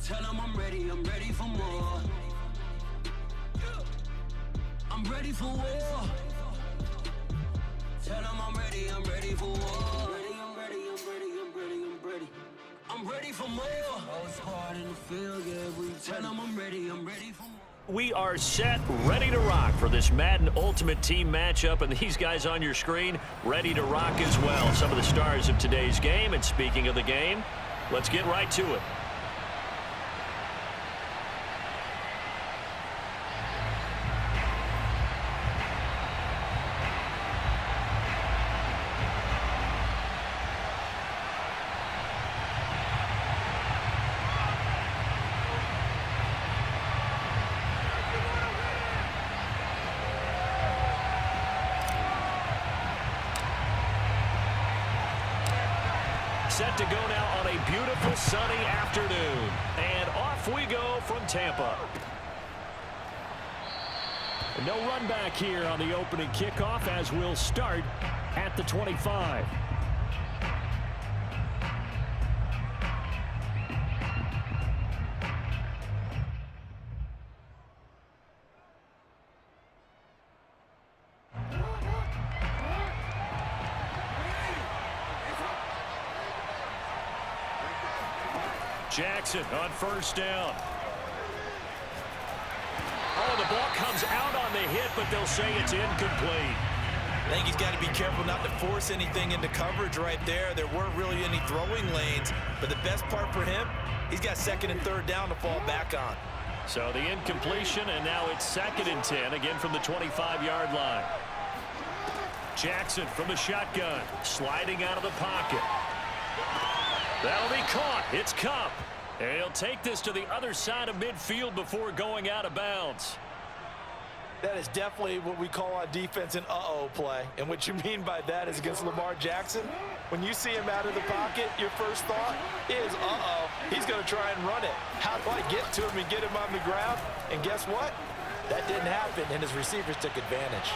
Tell them I'm ready for more. I'm ready for war. Tell them I'm ready for war. I'm ready for more. Most hard in the field, yeah, we tell them I'm ready for more. We are set, ready to rock for this Madden Ultimate Team matchup, and these guys on your screen ready to rock as well. Some of the stars of today's game, and speaking of the game, let's get right to it. Set to go now on a beautiful sunny afternoon. And off we go from Tampa. No run back here on the opening kickoff as we'll start at the 25. Jackson on first down. Oh, the ball comes out on the hit, but they'll say it's incomplete. I think he's got to be careful not to force anything into coverage right there. There weren't really any throwing lanes, but the best part for him, he's got second and third down to fall back on. So the incompletion, and now it's 2nd and 10, again from the 25-yard line. Jackson from the shotgun, sliding out of the pocket. That'll be caught. It's Cup. And he'll take this to the other side of midfield before going out of bounds. That is definitely what we call on defense an uh-oh play. And what you mean by that is against Lamar Jackson, when you see him out of the pocket, your first thought is, uh-oh, he's going to try and run it. How do I get to him and get him on the ground? And guess what? That didn't happen, and his receivers took advantage.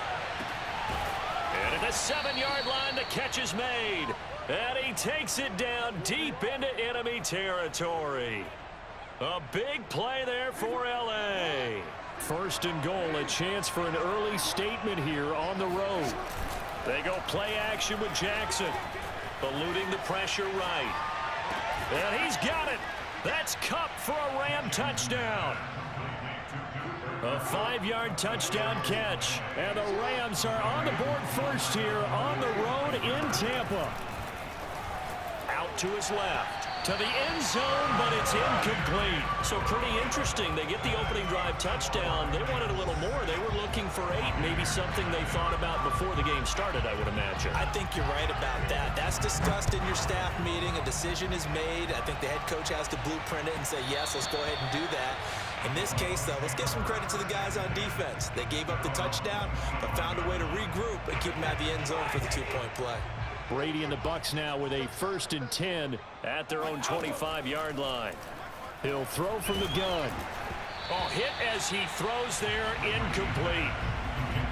And at the 7-yard line, the catch is made. And he takes it down deep into enemy territory. A big play there for L.A. 1st and goal, a chance for an early statement here on the road. They go play action with Jackson, eluding the pressure right. And he's got it. That's Cup for a Ram touchdown. A 5-yard touchdown catch. And the Rams are on the board first here on the road in Tampa. Out to his left, to the end zone, but it's incomplete. So pretty interesting. They get the opening drive touchdown. They wanted a little more. They were looking for 8, maybe something they thought about before the game started, I would imagine. I think you're right about that. That's discussed in your staff meeting. A decision is made. I think the head coach has to blueprint it and say, yes, let's go ahead and do that. In this case, though, let's give some credit to the guys on defense. They gave up the touchdown, but found a way to regroup and keep them at the end zone for the 2-point play. Brady and the Bucs now with a 1st and 10 at their own 25-yard line. He'll throw from the gun. Oh, hit as he throws there, incomplete.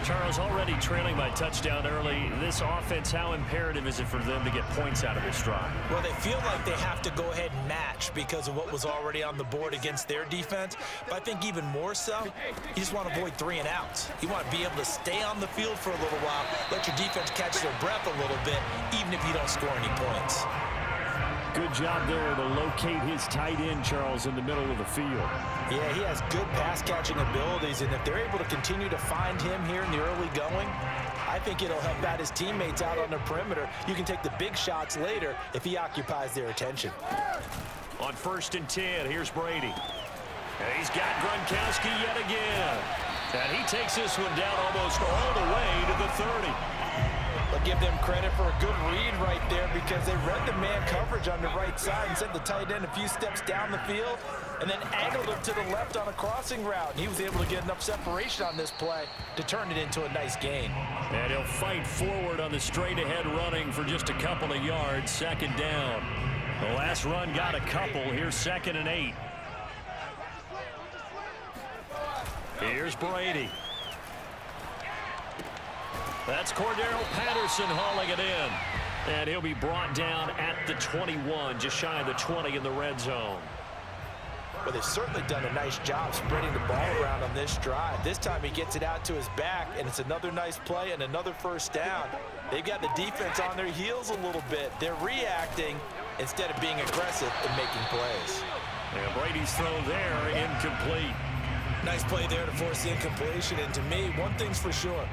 Charles, already trailing by touchdown early. This offense, how imperative is it for them to get points out of this drive? Well, they feel like they have to go ahead and match because of what was already on the board against their defense. But I think even more so, you just want to avoid 3 and outs. You want to be able to stay on the field for a little while, let your defense catch their breath a little bit, even if you don't score any points. Good job there to locate his tight end, Charles, in the middle of the field. Yeah, he has good pass-catching abilities, and if they're able to continue to find him here in the early going, I think it'll help out his teammates out on the perimeter. You can take the big shots later if he occupies their attention. On 1st and 10, here's Brady. And he's got Gronkowski yet again. And he takes this one down almost all the way to the 30. But give them credit for a good read right there because they read the man coverage on the right side and sent the tight end a few steps down the field and then angled him to the left on a crossing route. And he was able to get enough separation on this play to turn it into a nice gain. And he'll fight forward on the straight-ahead running for just a couple of yards, 2nd down. The last run got a couple. Here's 2nd and 8. Here's Brady. That's Cordero Patterson hauling it in. And he'll be brought down at the 21, just shy of the 20 in the red zone. Well, they've certainly done a nice job spreading the ball around on this drive. This time he gets it out to his back, and it's another nice play and another first down. They've got the defense on their heels a little bit. They're reacting instead of being aggressive and making plays. And Brady's throw there, incomplete. Nice play there to force the incompletion. And to me, one thing's for sure.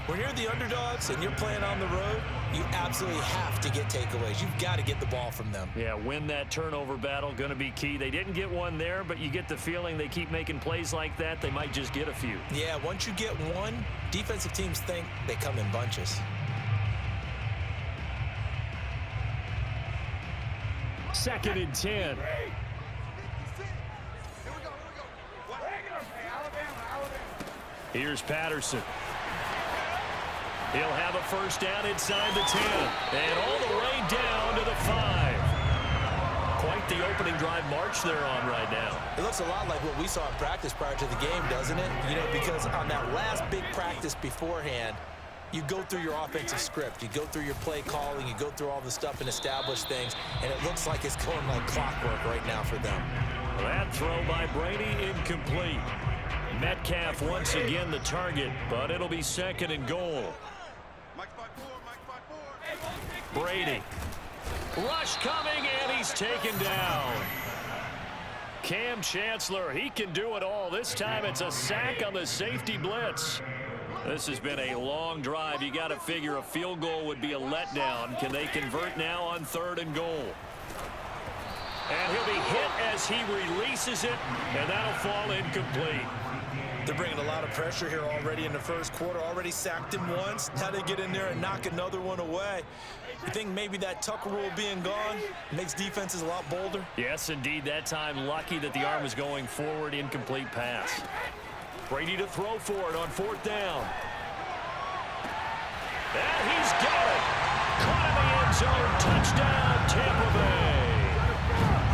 When you're the underdogs and you're playing on the road, you absolutely have to get takeaways. You've got to get the ball from them. Yeah, win that turnover battle, going to be key. They didn't get one there, but you get the feeling they keep making plays like that, they might just get a few. Yeah, once you get one, defensive teams think they come in bunches. Second and 10. Here's Patterson. He'll have a first down inside the 10. And all the way down to the 5. Quite the opening drive march they're on right now. It looks a lot like what we saw in practice prior to the game, doesn't it? You know, because on that last big practice beforehand, you go through your offensive script. You go through your play calling. You go through all the stuff and establish things. And it looks like it's going like clockwork right now for them. That throw by Brady incomplete. Metcalf once again the target, but it'll be second and goal. Brady. Rush coming, and he's taken down. Cam Chancellor, he can do it all. This time it's a sack on the safety blitz. This has been a long drive. You got to figure a field goal would be a letdown. Can they convert now on third and goal? And he'll be hit as he releases it, and that'll fall incomplete. They're bringing a lot of pressure here already in the first quarter. Already sacked him once. Now they get in there and knock another one away. You think maybe that Tucker rule being gone makes defenses a lot bolder? Yes, indeed. That time lucky that the arm was going forward. Incomplete pass. Brady to throw for it on fourth down. And he's got it. Caught in the end zone. Touchdown, Tampa Bay.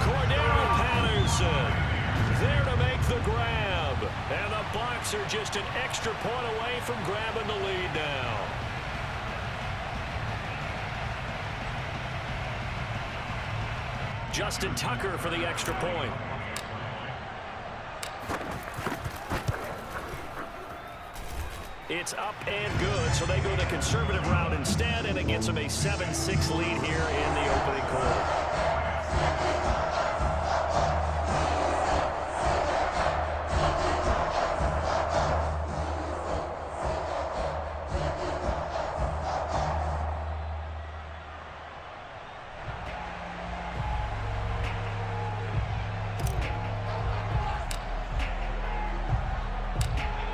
Cordero Patterson there to make the grab. And the Bucs are just an extra point away from grabbing the lead now. Justin Tucker for the extra point. It's up and good, so they go the conservative route instead, and it gets them a 7-6 lead here in the opening quarter.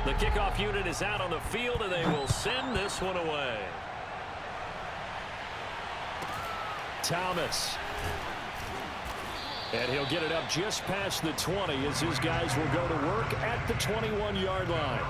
The kickoff unit is out on the field, and they will send this one away. Thomas. And he'll get it up just past the 20 as his guys will go to work at the 21-yard line.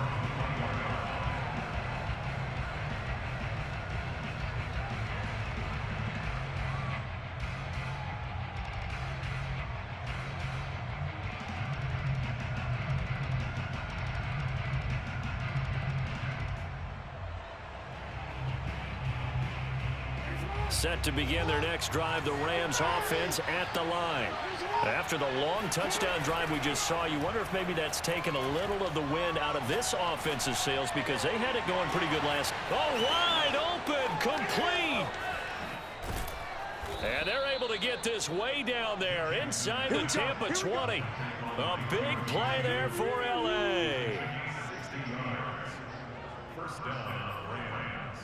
Set to begin their next drive, the Rams offense at the line. After the long touchdown drive we just saw, you wonder if maybe that's taken a little of the wind out of this offensive sails because they had it going pretty good last. Oh, wide open, complete. And they're able to get this way down there inside the Tampa 20. A big play there for L.A. 60 yards. First down, Rams.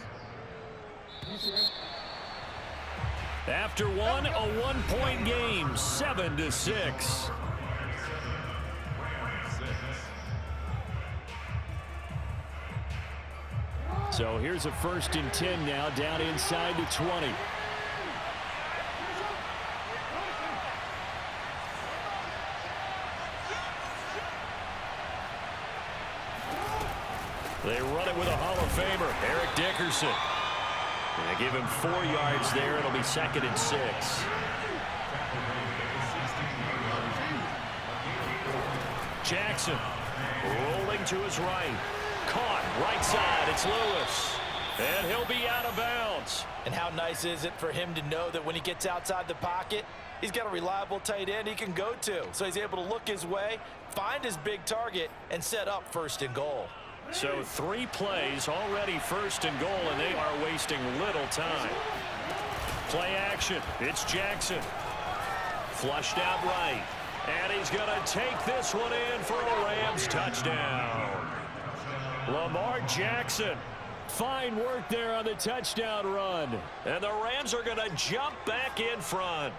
After one, a one-point game, 7-6. So here's a 1st and 10 now, down inside the 20. They run it with a Hall of Famer, Eric Dickerson. And they give him 4 yards there. It'll be 2nd and 6. Jackson rolling to his right. Caught right side. It's Lewis. And he'll be out of bounds. And how nice is it for him to know that when he gets outside the pocket, he's got a reliable tight end he can go to. So he's able to look his way, find his big target, and set up first and goal. So 3 plays already first and goal, and they are wasting little time. Play action. It's Jackson. Flushed out right. And he's going to take this one in for a Rams touchdown. Lamar Jackson. Fine work there on the touchdown run. And the Rams are going to jump back in front.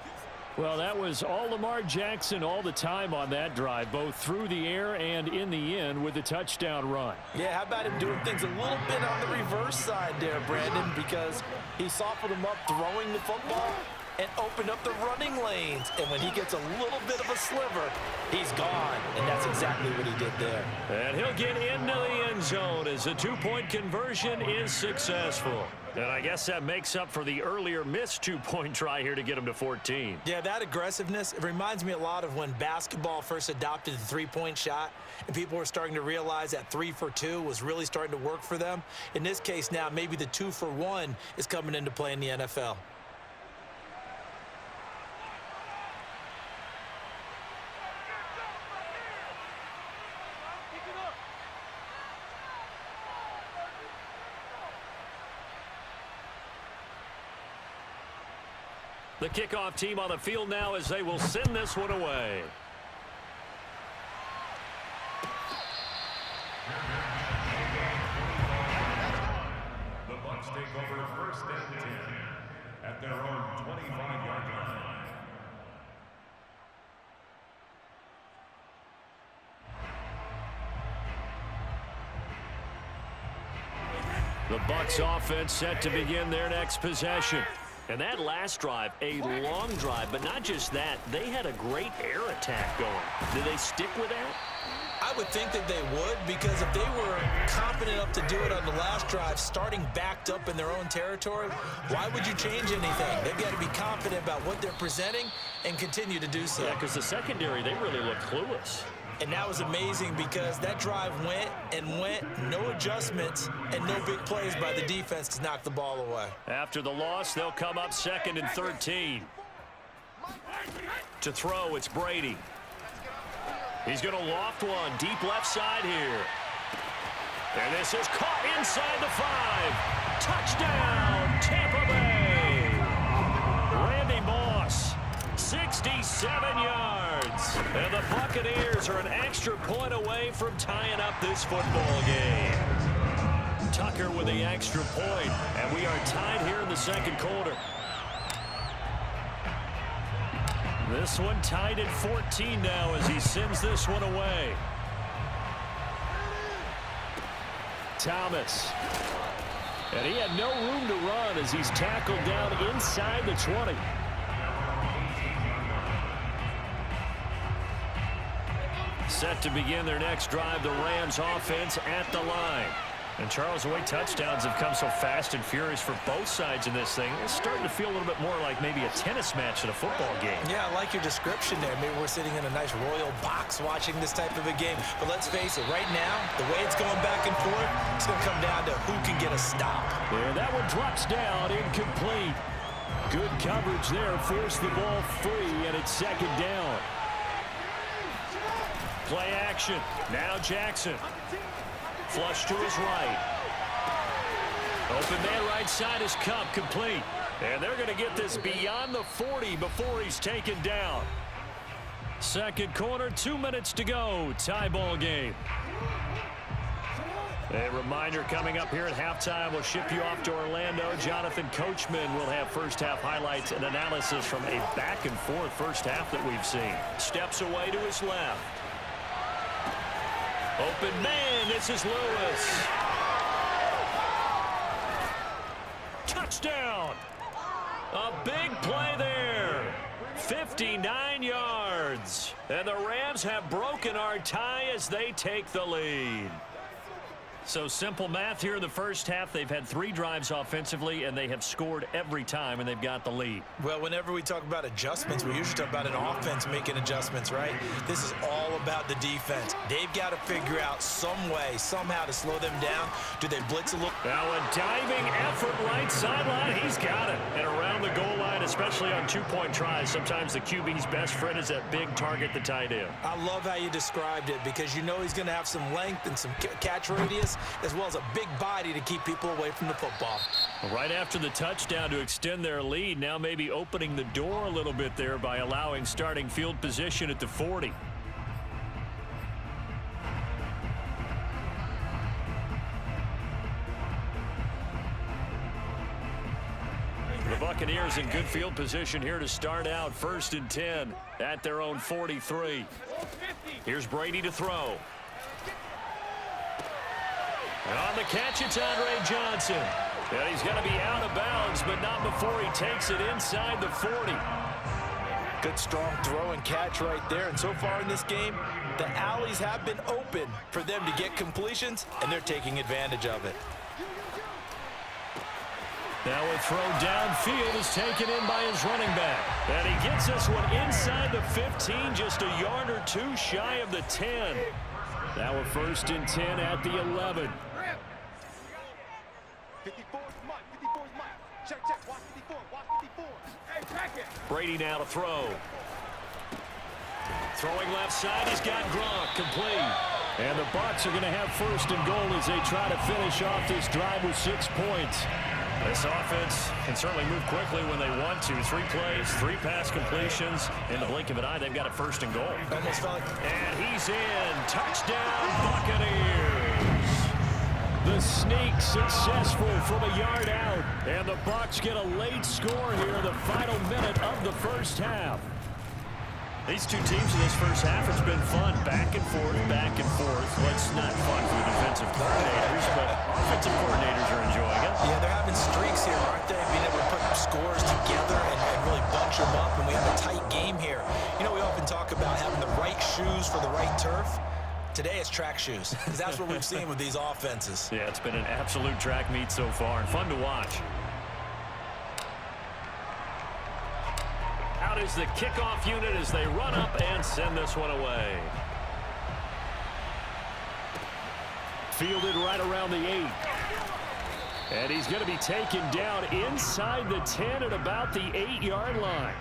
Well, that was all Lamar Jackson all the time on that drive, both through the air and in the end with the touchdown run. Yeah, how about him doing things a little bit on the reverse side there, Brandon, because he softened him up throwing the football and opened up the running lanes. And when he gets a little bit of a sliver, he's gone. And that's exactly what he did there. And he'll get into the end zone as the 2-point conversion is successful. And I guess that makes up for the earlier missed 2-point try here to get him to 14. Yeah, that aggressiveness, it reminds me a lot of when basketball first adopted the 3-point shot and people were starting to realize that 3 for 2 was really starting to work for them. In this case now, maybe the 2 for 1 is coming into play in the NFL. The kickoff team on the field now as they will send this one away. The Bucs take over first and 10 at their own 25-yard line. The Bucs offense set to begin their next possession. And that last drive, a long drive, but not just that, they had a great air attack going. Did they stick with that? I would think that they would, because if they were confident enough to do it on the last drive, starting backed up in their own territory, why would you change anything? They've got to be confident about what they're presenting and continue to do so. Yeah, because the secondary, they really look clueless. And that was amazing because that drive went and went, no adjustments and no big plays by the defense to knock the ball away. After the loss, they'll come up 2nd and 13. To throw, it's Brady. He's going to loft one deep left side here. And this is caught inside the 5. Touchdown, Tampa Bay. Randy Moss, 67 yards. And the Buccaneers are an extra point away from tying up this football game. Tucker with the extra point, and we are tied here in the second quarter. This one tied at 14 now as he sends this one away. Thomas. And he had no room to run as he's tackled down inside the 20. Set to begin their next drive, the Rams offense at the line. And Charles, the way touchdowns have come so fast and furious for both sides in this thing, it's starting to feel a little bit more like maybe a tennis match at a football game. Yeah, I like your description there. Maybe we're sitting in a nice royal box watching this type of a game. But let's face it, right now, the way it's going back and forth, it's going to come down to who can get a stop. And that one drops down, incomplete. Good coverage there, forced the ball free, and it's 2nd down. Play action. Now Jackson. Flush to his right. Open man right side is Cup, complete. And they're going to get this beyond the 40 before he's taken down. Second quarter, 2 minutes to go. Tie ball game. A reminder coming up here at halftime. We'll ship you off to Orlando. Jonathan Coachman will have first half highlights and analysis from a back and forth first half that we've seen. Steps away to his left. Open man, this is Lewis. Touchdown. A big play there. 59 yards. And the Rams have broken our tie as they take the lead. So simple math here in the first half. They've had 3 drives offensively, and they have scored every time, and they've got the lead. Well, whenever we talk about adjustments, we usually talk about an offense making adjustments, right? This is all about the defense. They've got to figure out some way, somehow to slow them down. Do they blitz a little? Now a diving effort right sideline. He's got it. And around the goal line, especially on 2-point tries, sometimes the QB's best friend is that big target, the tight end. I love how you described it because you know he's going to have some length and some catch radius, as well as a big body to keep people away from the football. Right after the touchdown to extend their lead, now maybe opening the door a little bit there by allowing starting field position at the 40. The Buccaneers in good field position here to start out. 1st and 10 at their own 43. Here's Brady to throw. And on the catch, it's Andre Johnson. And he's going to be out of bounds, but not before he takes it inside the 40. Good strong throw and catch right there. And so far in this game, the alleys have been open for them to get completions, and they're taking advantage of it. Now a throw downfield is taken in by his running back. And he gets this one inside the 15, just a yard or 2 shy of the 10. Now a 1st and 10 at the 11. 54's Mike. 54's Mike. Check. Watch 54. Watch 54. Hey, check it. Brady now to throw. Throwing left side, he's got Gronk complete. And the Bucs are going to have 1st and goal as they try to finish off this drive with 6 points. This offense can certainly move quickly when they want to. 3 plays, 3 pass completions. In the blink of an eye, they've got a 1st and goal. Almost felt like... And he's in. Touchdown, Buccaneers. The sneak successful from a yard out. And the Bucs get a late score here in the final minute of the first half. These two teams in this first half, it's been fun. Back and forth, back and forth. Well, it's not fun for the defensive coordinators, but offensive coordinators are enjoying it. Yeah, they're having streaks here, aren't they? Being able to put scores together and really bunch them up, and we have a tight game here. You know, we often talk about having the right shoes for the right turf. Today it's track shoes, because that's what we've seen with these offenses. Yeah, it's been an absolute track meet so far, and fun to watch. Out is the kickoff unit as they run up and send this one away. Fielded right around the 8. And he's going to be taken down inside the 10 at about the 8-yard line.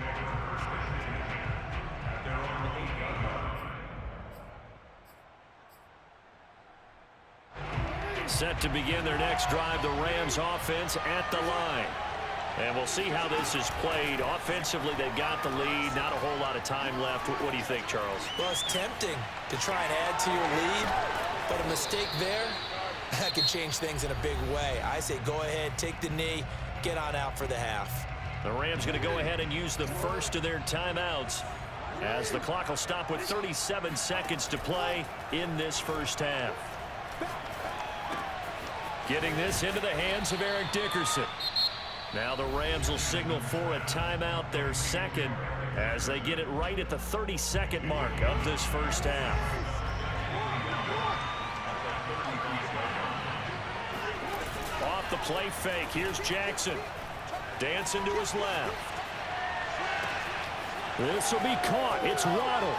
Set to begin their next drive, the Rams offense at the line. And we'll see how this is played. Offensively, they've got the lead. Not a whole lot of time left. What do you think, Charles? Well, it's tempting to try and add to your lead, but a mistake there, that could change things in a big way. I say go ahead, take the knee, get on out for the half. The Rams going to go ahead and use the first of their timeouts as the clock will stop with 37 seconds to play in this first half. Getting this into the hands of Eric Dickerson. Now the Rams will signal for a timeout, their second, as they get it right at the 32nd mark of this first half. Off the play fake, here's Jackson. Dancing to his left. This will be caught. It's Waddle.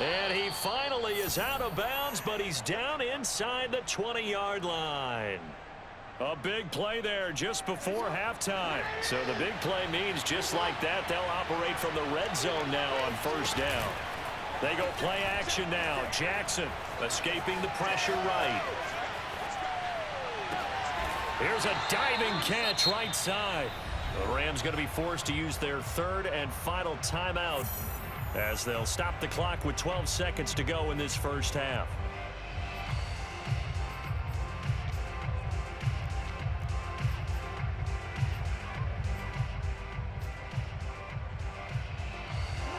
And he finally is out of bounds, but he's down inside the 20-yard line. A big play there just before halftime. So the big play means just like that, they'll operate from the red zone now on first down. They go play action now. Jackson escaping the pressure right. Here's a diving catch right side. The Rams going to be forced to use their third and final timeout as they'll stop the clock with 12 seconds to go in this first half.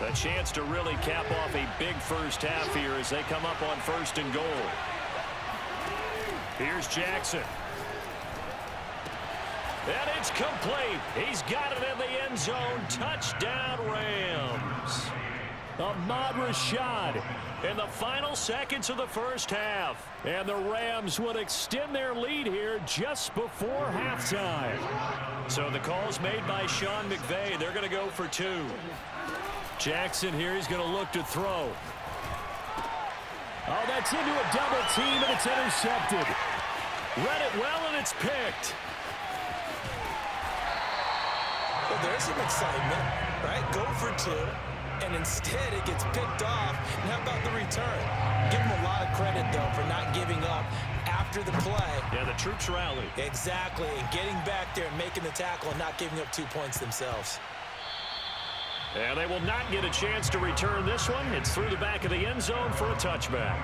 A chance to really cap off a big first half here as they come up on first and goal. Here's Jackson. And it's complete. He's got it in the end zone. Touchdown, Rams. Ahmad Rashad in the final seconds of the first half. And the Rams would extend their lead here just before halftime. So the call's made by Sean McVay. They're going to go for 2. Jackson here, he's going to look to throw. Oh, that's into a double team, and it's intercepted. Read it well, and it's picked. Well, there's some excitement, right? Go for 2, and instead it gets picked off. And how about the return? Give them a lot of credit, though, for not giving up after the play. Yeah, the troops rallied. Exactly, and getting back there and making the tackle and not giving up 2 points themselves. And they will not get a chance to return this one. It's through the back of the end zone for a touchback.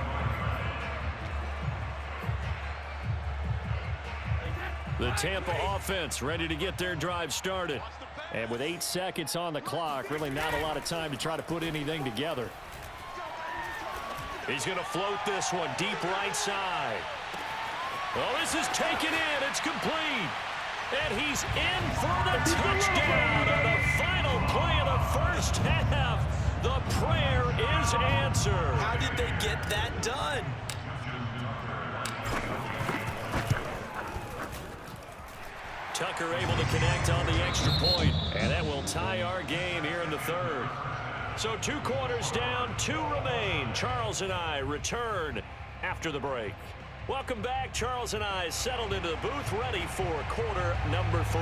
The Tampa offense ready to get their drive started. And with 8 seconds on the clock, really not a lot of time to try to put anything together. He's going to float this one deep right side. Well, this is taken in. It's complete. And he's in for the touchdown on the final play of the first half. The prayer is answered. How did they get that done? Tucker able to connect on the extra point, and that will tie our game here in the third. So 2 quarters down, 2 remain. Charles and I return after the break. Welcome back. Charles and I settled into the booth, ready for quarter number 3.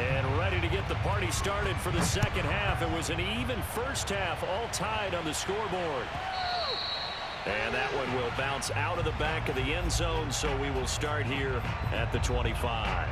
And ready to get the party started for the second half. It was an even first half, all tied on the scoreboard. And that one will bounce out of the back of the end zone, so we will start here at the 25.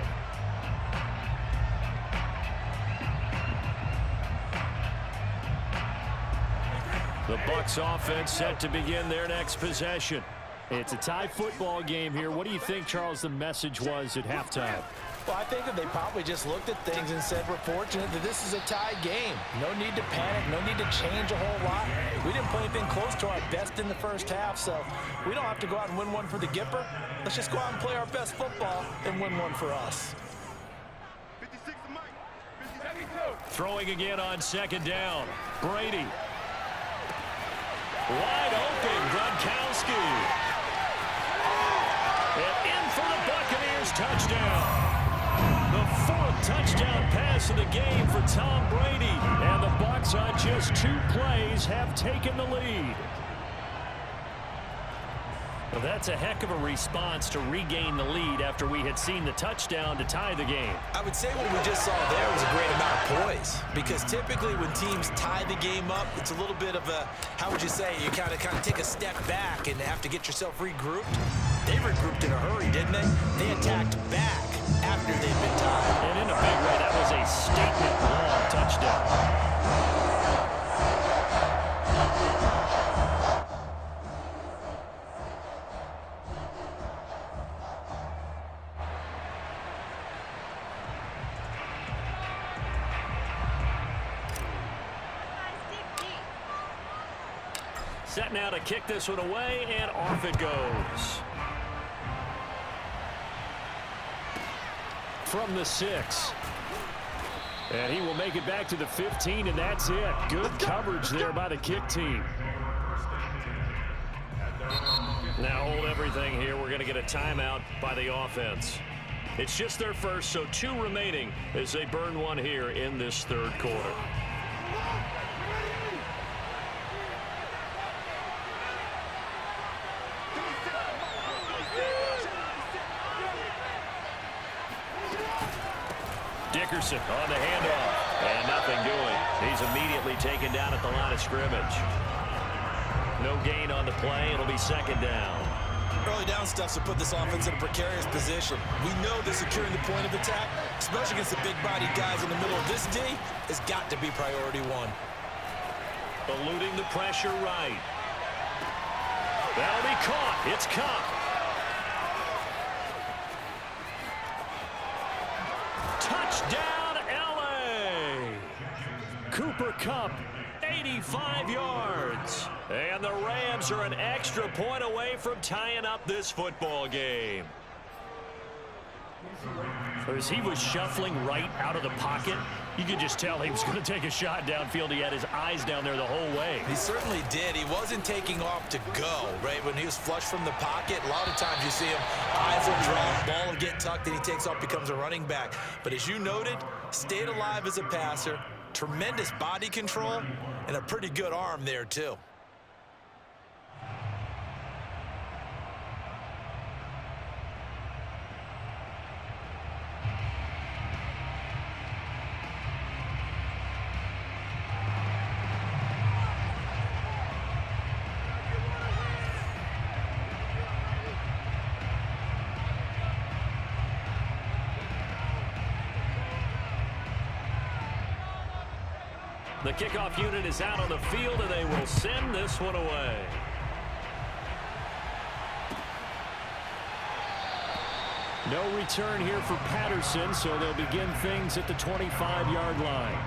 The Bucs offense set to begin their next possession. It's a tie football game here. What do you think, Charles, the message was at halftime? Well, I think that they probably just looked at things and said, we're fortunate that this is a tie game. No need to panic, no need to change a whole lot. We didn't play anything close to our best in the first half, so we don't have to go out and win one for the Gipper. Let's just go out and play our best football and win one for us. 56 to Mike. 52. Throwing again on second down. Brady. Wide open, Gronkowski. And in for the Buccaneers touchdown. The 4th touchdown pass of the game for Tom Brady. And the Bucs on just 2 plays have taken the lead. Well, that's a heck of a response to regain the lead after we had seen the touchdown to tie the game. I would say what we just saw there was a great amount of poise, because typically when teams tie the game up, it's a little bit of a, how would you say, you kind of take a step back and have to get yourself regrouped. They regrouped in a hurry, didn't they? They attacked back after they'd been tied. And in a big way, that was a statement long touchdown. Set now to kick this one away, and off it goes. From the 6. And he will make it back to the 15, and that's it. Good coverage there by the kick team. Now hold everything here. We're going to get a timeout by the offense. It's just their first, so 2 remaining as they burn one here in this third quarter. Dickerson on the handoff, and nothing doing. He's immediately taken down at the line of scrimmage. No gain on the play. It'll be second down. Early down stuff to put this offense in a precarious position. We know that securing the point of attack, especially against the big-bodied guys in the middle of this D, has got to be priority 1. Eluding the pressure right. That'll be caught. It's Cup. Touchdown, L.A. Cooper Kupp, 85 yards. And the Rams are an extra point away from tying up this football game. As he was shuffling right out of the pocket, You could just tell he was going to take a shot downfield. He had his eyes down there the whole way. He certainly did. He wasn't taking off to go, right? When he was flush from the pocket, a lot of times you see him, eyes will drop, ball will get tucked, and he takes off, becomes a running back. But as you noted, stayed alive as a passer, tremendous body control, and a pretty good arm there, too. The kickoff unit is out on the field, and they will send this one away. No return here for Patterson, so they'll begin things at the 25-yard line.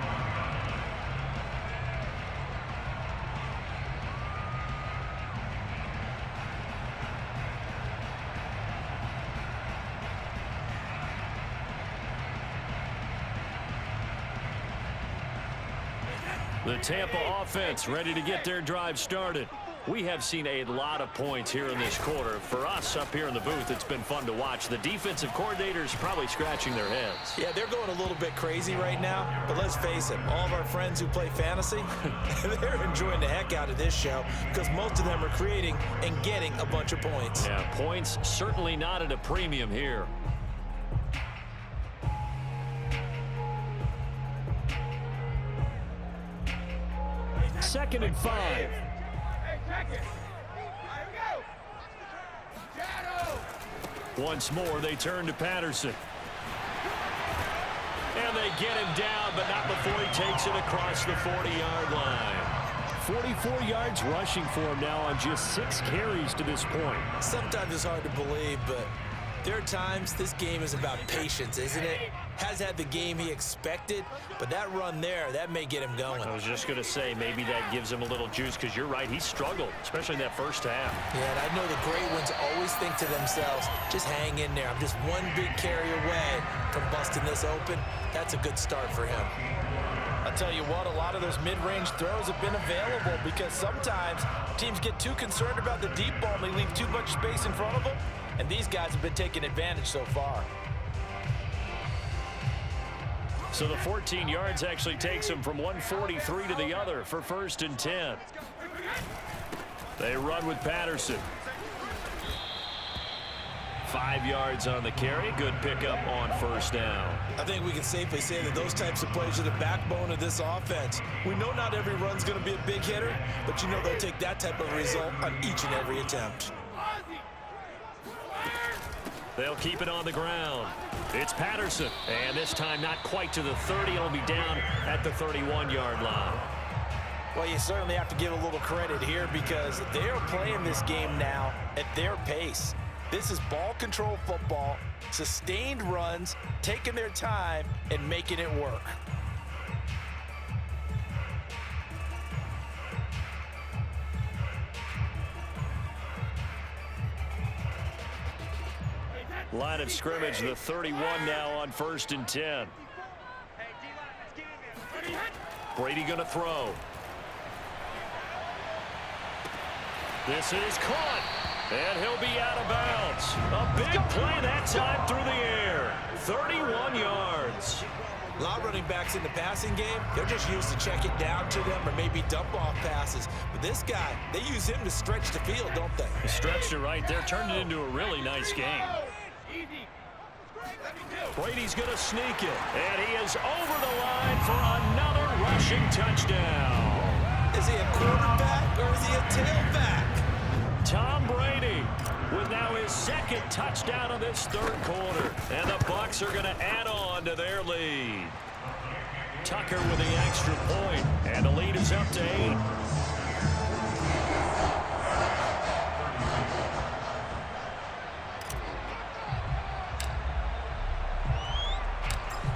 The Tampa offense ready to get their drive started. We have seen a lot of points here in this quarter. For us up here in the booth, it's been fun to watch. The defensive coordinators probably scratching their heads. Yeah, they're going a little bit crazy right now, but let's face it, all of our friends who play fantasy, they're enjoying the heck out of this show because most of them are creating and getting a bunch of points. Yeah, points certainly not at a premium here. Second and 5. Once more, they turn to Patterson. And they get him down, but not before he takes it across the 40-yard line. 44 yards rushing for him now on just 6 carries to this point. Sometimes it's hard to believe, but there are times this game is about patience, isn't it? Has had the game he expected, but that run there, that may get him going. I was just going to say, maybe that gives him a little juice, because you're right, he struggled, especially in that first half. Yeah, and I know the great ones always think to themselves, just hang in there. I'm just one big carry away from busting this open. That's a good start for him. I'll tell you what, a lot of those mid-range throws have been available because sometimes teams get too concerned about the deep ball and they leave too much space in front of them, and these guys have been taking advantage so far. So the 14 yards actually takes him from 143 to the other for 1st and 10. They run with Patterson. 5 yards on the carry. Good pickup on 1st down. I think we can safely say that those types of plays are the backbone of this offense. We know not every run's going to be a big hitter, but you know they'll take that type of result on each and every attempt. They'll keep it on the ground. It's Patterson, and this time not quite to the 30. It'll be down at the 31-yard line. Well, you certainly have to give a little credit here because they're playing this game now at their pace. This is ball control football, sustained runs, taking their time, and making it work. Line of scrimmage, the 31 now on 1st and 10. Brady going to throw. This is caught, and he'll be out of bounds. A big play that time through the air. 31 yards. A lot of running backs in the passing game, they're just used to check it down to them or maybe dump off passes. But this guy, they use him to stretch the field, don't they? He stretched it right there, turned it into a really nice game. Brady's going to sneak it, and he is over the line for another rushing touchdown. Is he a quarterback or is he a tailback? Tom Brady with now his 2nd touchdown of this 3rd quarter, and the Bucs are going to add on to their lead. Tucker with the extra point, and the lead is up to 8.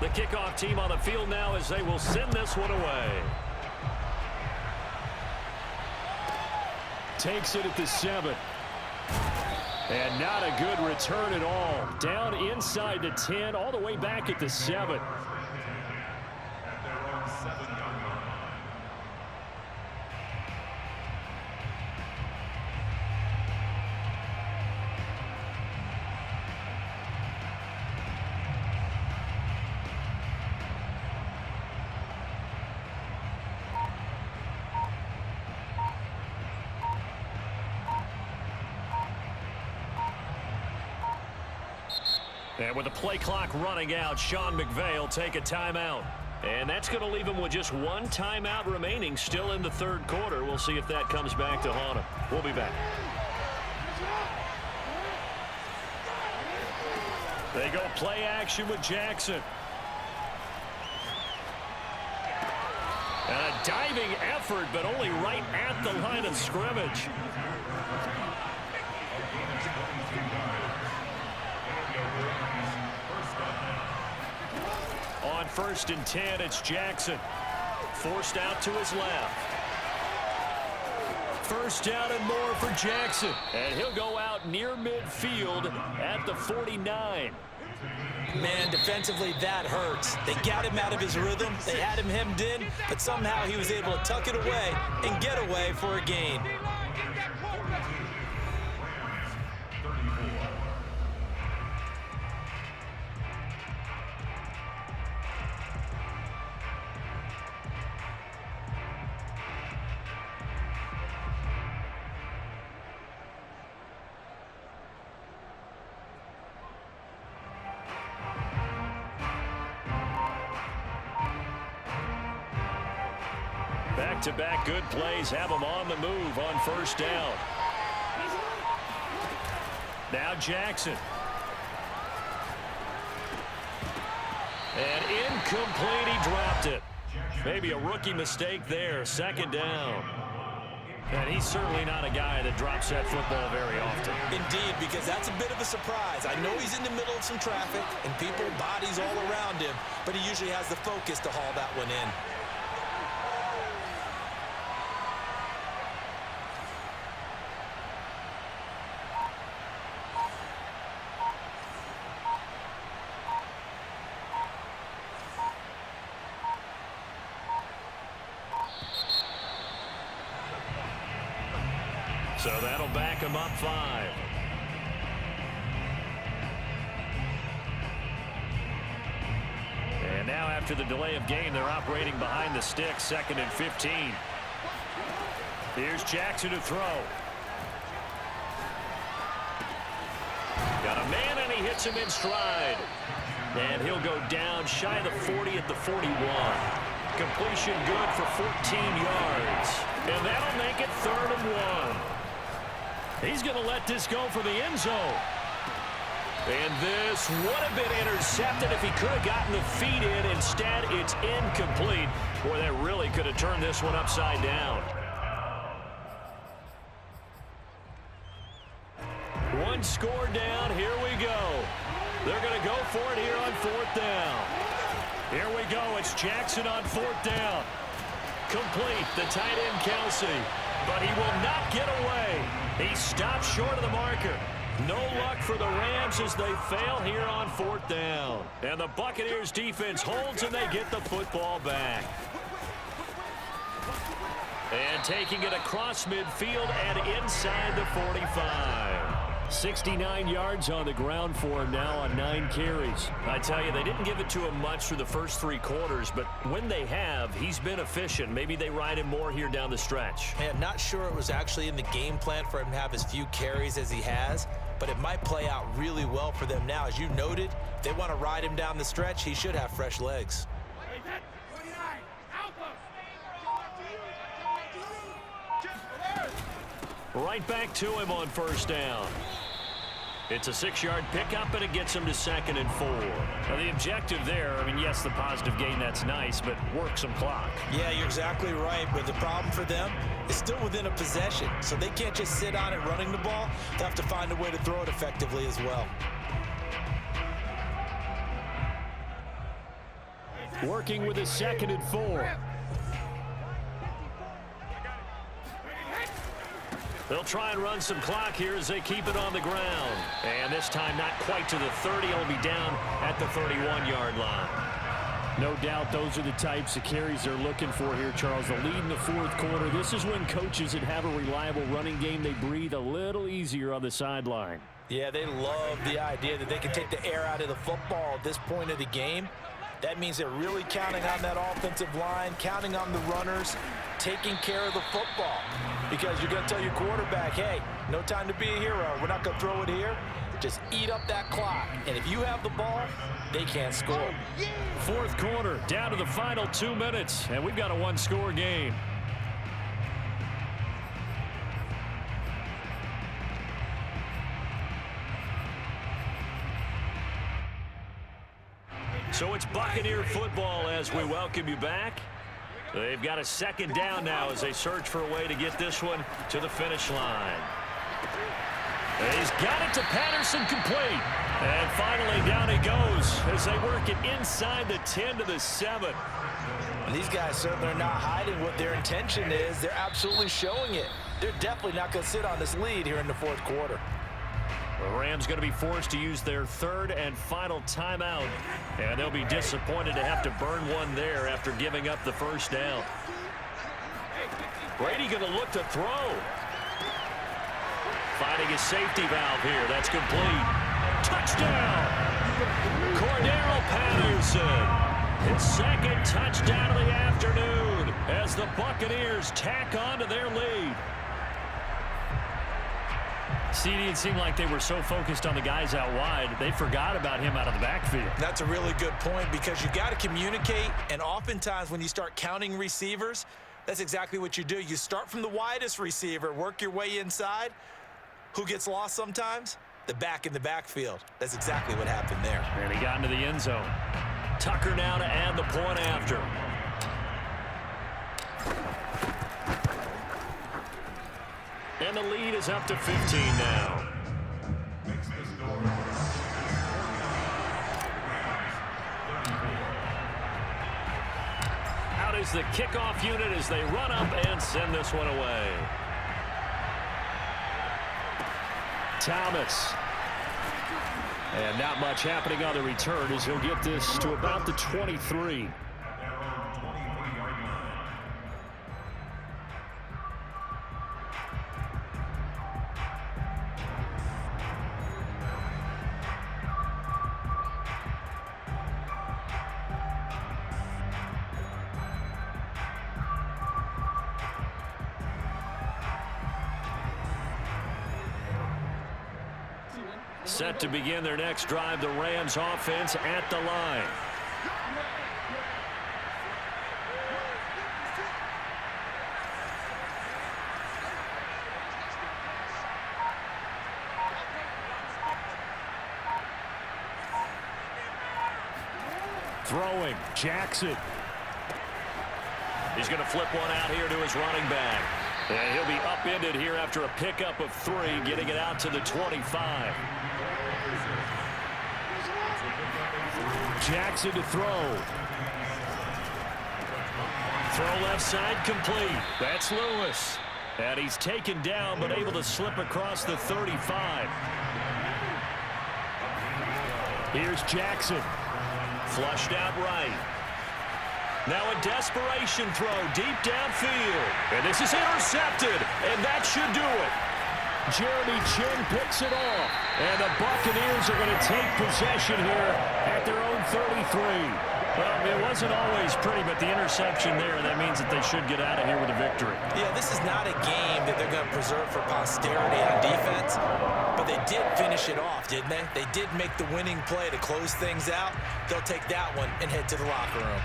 The kickoff team on the field now as they will send this one away. Takes it at the 7. And not a good return at all. Down inside the 10, all the way back at the 7. And with the play clock running out, Sean McVay will take a timeout. And that's going to leave him with just one timeout remaining still in the third quarter. We'll see if that comes back to haunt him. We'll be back. They go play action with Jackson. And a diving effort, but only right at the line of scrimmage. On 1st and 10, it's Jackson. Forced out to his left. First down and more for Jackson. And he'll go out near midfield at the 49. Man, defensively, that hurts. They got him out of his rhythm. They had him hemmed in, but somehow he was able to tuck it away and get away for a gain. Back-to-back good plays have them on the move on 1st down. Now Jackson. And incomplete, he dropped it. Maybe a rookie mistake there, 2nd down. And he's certainly not a guy that drops that football very often. Indeed, because that's a bit of a surprise. I know he's in the middle of some traffic and people, bodies all around him, but he usually has the focus to haul that one in. So that'll back him up 5. And now after the delay of game, they're operating behind the sticks, 2nd and 15. Here's Jackson to throw. Got a man, and he hits him in stride. And he'll go down shy of the 40 at the 41. Completion good for 14 yards. And that'll make it 3rd and 1. He's going to let this go for the end zone. And this would have been intercepted if he could have gotten the feet in. Instead, it's incomplete. Boy, that really could have turned this one upside down. One score down. Here we go. They're going to go for it here on 4th down. Here we go. It's Jackson on 4th down. Complete. The tight end, Kelsey. But he will not get away. He stopped short of the marker. No luck for the Rams as they fail here on 4th down. And the Buccaneers defense holds and they get the football back. And taking it across midfield and inside the 45. 69 yards on the ground for him now on 9 carries. I tell you, they didn't give it to him much through the first 3 quarters, but when they have, he's been efficient. Maybe they ride him more here down the stretch. Man, not sure it was actually in the game plan for him to have as few carries as he has, but it might play out really well for them now. As you noted, if they want to ride him down the stretch, he should have fresh legs. Right back to him on 1st down. It's a 6-yard pickup, and it gets him to 2nd and 4. Now, the objective there, I mean, yes, the positive gain, that's nice, but work some clock. Yeah, you're exactly right, but the problem for them is still within a possession, so they can't just sit on it running the ball. They'll have to find a way to throw it effectively as well. Working with his 2nd and 4. They'll try and run some clock here as they keep it on the ground. And this time not quite to the 30. It'll be down at the 31-yard line. No doubt those are the types of carries they're looking for here, Charles. The lead in the 4th quarter. This is when coaches that have a reliable running game, they breathe a little easier on the sideline. Yeah, they love the idea that they can take the air out of the football at this point of the game. That means they're really counting on that offensive line, counting on the runners, taking care of the football. Because you're going to tell your quarterback, hey, no time to be a hero. We're not going to throw it here. Just eat up that clock. And if you have the ball, they can't score. Fourth quarter, down to the final 2 minutes, and we've got a one-score game. So it's Buccaneer football as we welcome you back. They've got a second down now as they search for a way to get this one to the finish line. He's got it to Patterson, complete. And finally down he goes as they work it inside the 10 to the 7. And these guys certainly are not hiding what their intention is. They're absolutely showing it. They're definitely not going to sit on this lead here in the fourth quarter. The Rams going to be forced to use their third and final timeout, and they'll be disappointed to have to burn one there after giving up the first down. Brady going to look to throw. Finding his safety valve here. That's complete. Touchdown! Cordero Patterson. His second touchdown of the afternoon as the Buccaneers tack on to their lead. CD, it seemed like they were so focused on the guys out wide, they forgot about him out of the backfield. That's a really good point because you got to communicate, and oftentimes when you start counting receivers, that's exactly what you do. You start from the widest receiver, work your way inside. Who gets lost sometimes? The back in the backfield. That's exactly what happened there. And he got into the end zone. Tucker now to add the point after. And the lead is up to 15 now. Out is the kickoff unit as they run up and send this one away. Thomas. And not much happening on the return as he'll get this to about the 23. Set to begin their next drive, the Rams offense at the line. Throwing, Jackson. He's going to flip one out here to his running back. And he'll be upended here after a pickup of 3, getting it out to the 25. Jackson to throw. Throw left side complete. That's Lewis. And he's taken down but able to slip across the 35. Here's Jackson. Flushed out right. Now a desperation throw deep downfield. And this is intercepted. And that should do it. Jeremy Chin picks it off. And the Buccaneers are going to take possession here at their own 33. Well, it wasn't always pretty, but the interception there, that means that they should get out of here with a victory. Yeah, this is not a game that they're going to preserve for posterity on defense, but they did finish it off, didn't they? They did make the winning play to close things out. They'll take that one and head to the locker room.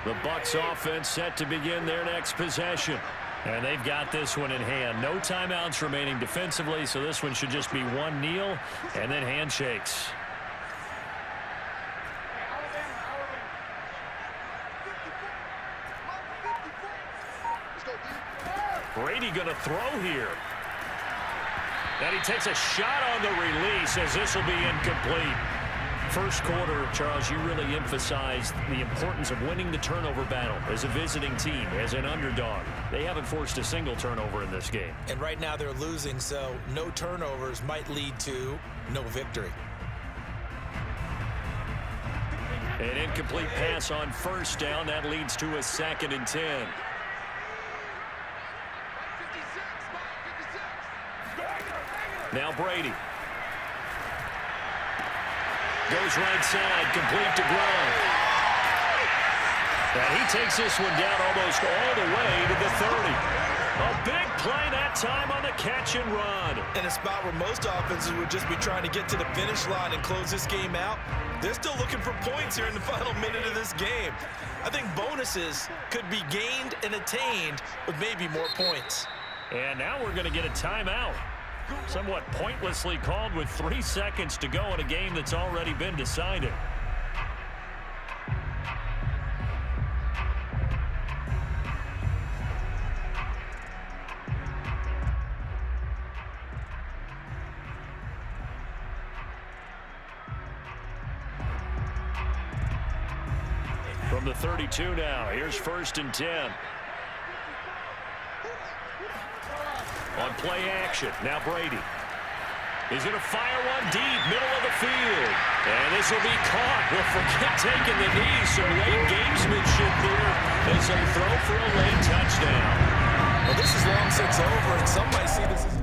The Bucs offense set to begin their next possession. And they've got this one in hand. No timeouts remaining defensively, so this one should just be one kneel and then handshakes. Brady going to throw here. And he takes a shot on the release as this will be incomplete. First quarter, Charles, you really emphasized the importance of winning the turnover battle as a visiting team, as an underdog. They haven't forced a single turnover in this game. And right now they're losing, so no turnovers might lead to no victory. An incomplete pass on first down. That leads to a 2nd and 10. Now Brady. Goes right side, complete to Gronk. And he takes this one down almost all the way to the 30. A big play that time on the catch and run. In a spot where most offenses would just be trying to get to the finish line and close this game out, they're still looking for points here in the final minute of this game. I think bonuses could be gained and attained with maybe more points. And now we're going to get a timeout. Somewhat pointlessly called with 3 seconds to go in a game that's already been decided. From the 32 now, here's 1st and 10. On play action, now Brady. He's going to fire one deep, middle of the field. And this will be caught. We'll forget taking the knee. Some late gamesmanship here as they throw for a late touchdown. Well, this is long since over, and some might see this as